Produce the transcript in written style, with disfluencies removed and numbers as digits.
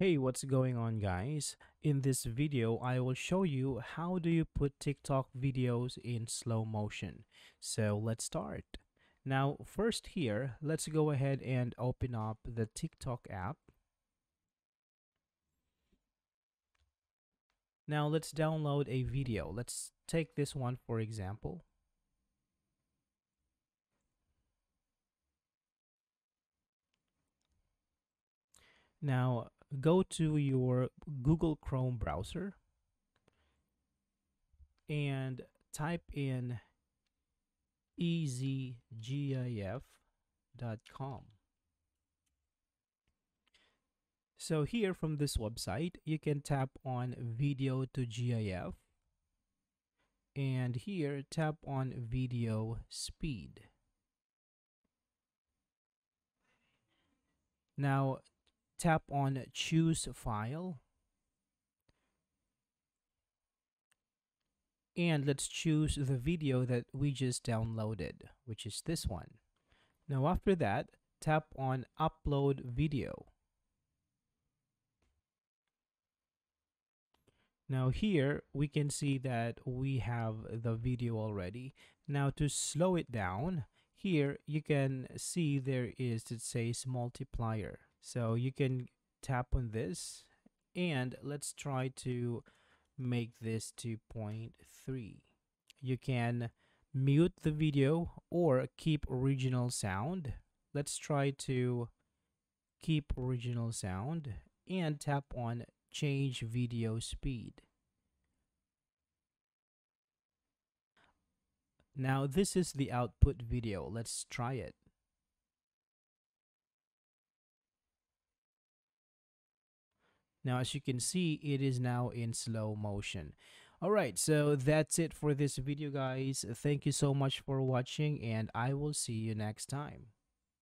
Hey, what's going on, guys? In this video, I will show you how do you put TikTok videos in slow motion. So let's start. Now, first here, let's go ahead and open up the TikTok app. Now, let's download a video. Let's take this one for example. Now, go to your Google Chrome browser and type in easygif.com. So here from this website, you can tap on video to GIF, and here tap on video speed. Now tap on choose file, and let's choose the video that we just downloaded, which is this one. Now after that, tap on upload video. Now here we can see that we have the video already. Now to slow it down, here you can see there is, it says multiplier. So you can tap on this and let's try to make this 2.3. You can mute the video or keep original sound. Let's try to keep original sound and tap on change video speed. Now this is the output video. Let's try it. Now as you can see, it is now in slow motion. Alright, so that's it for this video, guys. Thank you so much for watching, and I will see you next time.